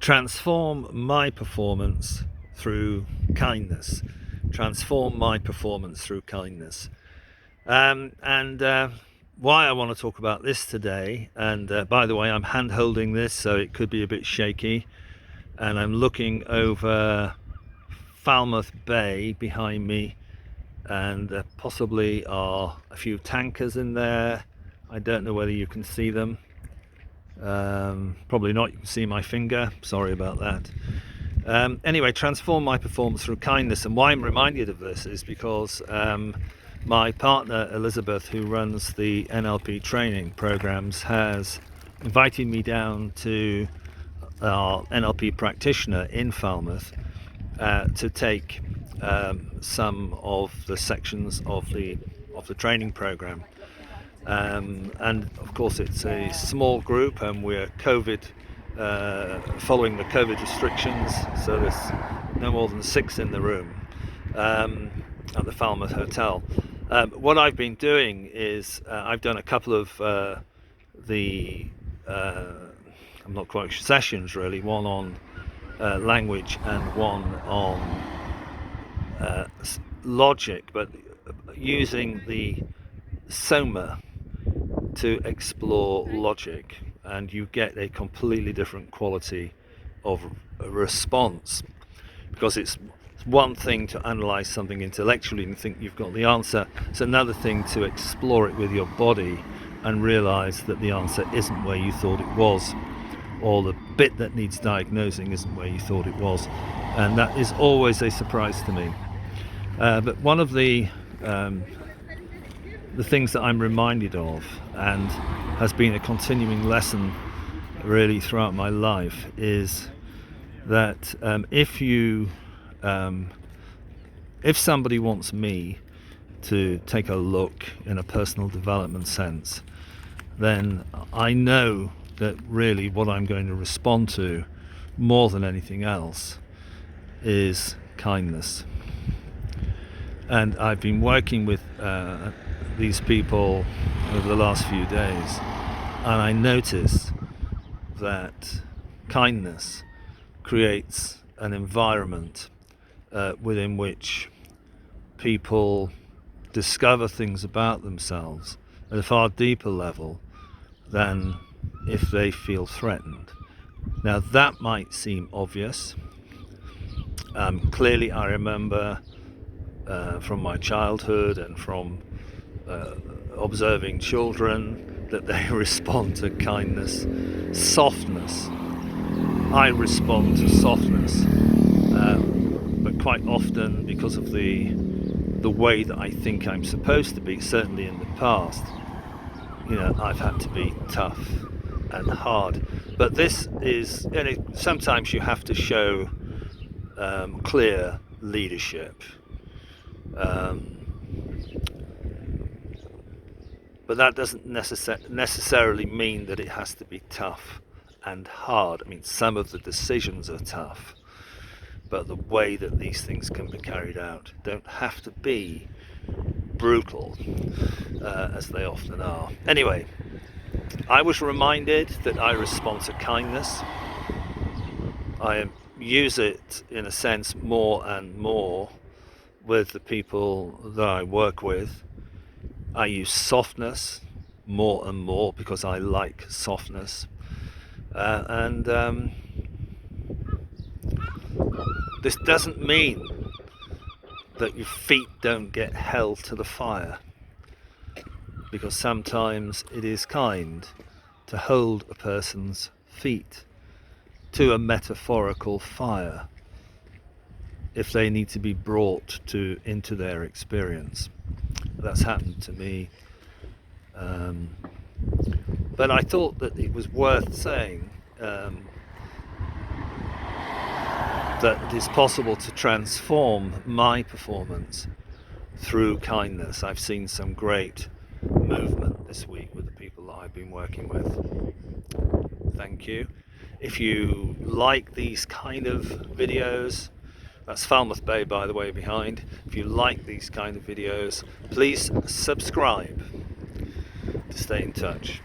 transform my performance through kindness. Transform my performance through kindness. And why I want to talk about this today, and by the way, I'm hand holding this, so it could be a bit shaky, and I'm looking over Falmouth Bay behind me, and possibly are a few tankers in there. I don't know whether you can see them. Probably not. You can see my finger. Sorry about that. Anyway, transform my performance through kindness. And why I'm reminded of this is because my partner Elizabeth, who runs the NLP training programs, has invited me down to our NLP practitioner in Falmouth to take some of the sections of the training program. And of course it's a small group, and we're following the COVID restrictions, so there's no more than 6 in the room at the Falmouth Hotel. What I've been doing is I've done a couple of I'm not quite sure, sessions really, one on language and one on logic, but using the soma to explore logic, and you get a completely different quality of a response, because it's one thing to analyze something intellectually and think you've got the answer. It's another thing to explore it with your body and realize that the answer isn't where you thought it was, or the bit that needs diagnosing isn't where you thought it was, and that is always a surprise to me. But one of the things that I'm reminded of, and has been a continuing lesson really throughout my life, is that if somebody wants me to take a look in a personal development sense, then I know that really what I'm going to respond to more than anything else is kindness. And I've been working with these people over the last few days, and I notice that kindness creates an environment within which people discover things about themselves at a far deeper level than if they feel threatened. Now that might seem obvious. Clearly I remember from my childhood and from observing children that they respond to kindness, softness. I respond to softness, but quite often, because of the way that I think I'm supposed to be, certainly in the past, I've had to be tough and hard. But this is, sometimes you have to show clear leadership. But that doesn't necessarily mean that it has to be tough and hard. I mean, some of the decisions are tough, but the way that these things can be carried out don't have to be brutal, as they often are. Anyway, I was reminded that I respond to kindness. I use it, in a sense, more and more with the people that I work with. I use softness more and more because I like softness. And this doesn't mean that your feet don't get held to the fire, because sometimes it is kind to hold a person's feet to a metaphorical fire if they need to be brought into their experience. That's happened to me, but I thought that it was worth saying that it is possible to transform my performance through kindness. I've seen some great movement this week with the people that I've been working with. Thank you. If you like these kind of videos, that's Falmouth Bay, by the way, behind. If you like these kind of videos, please subscribe to stay in touch.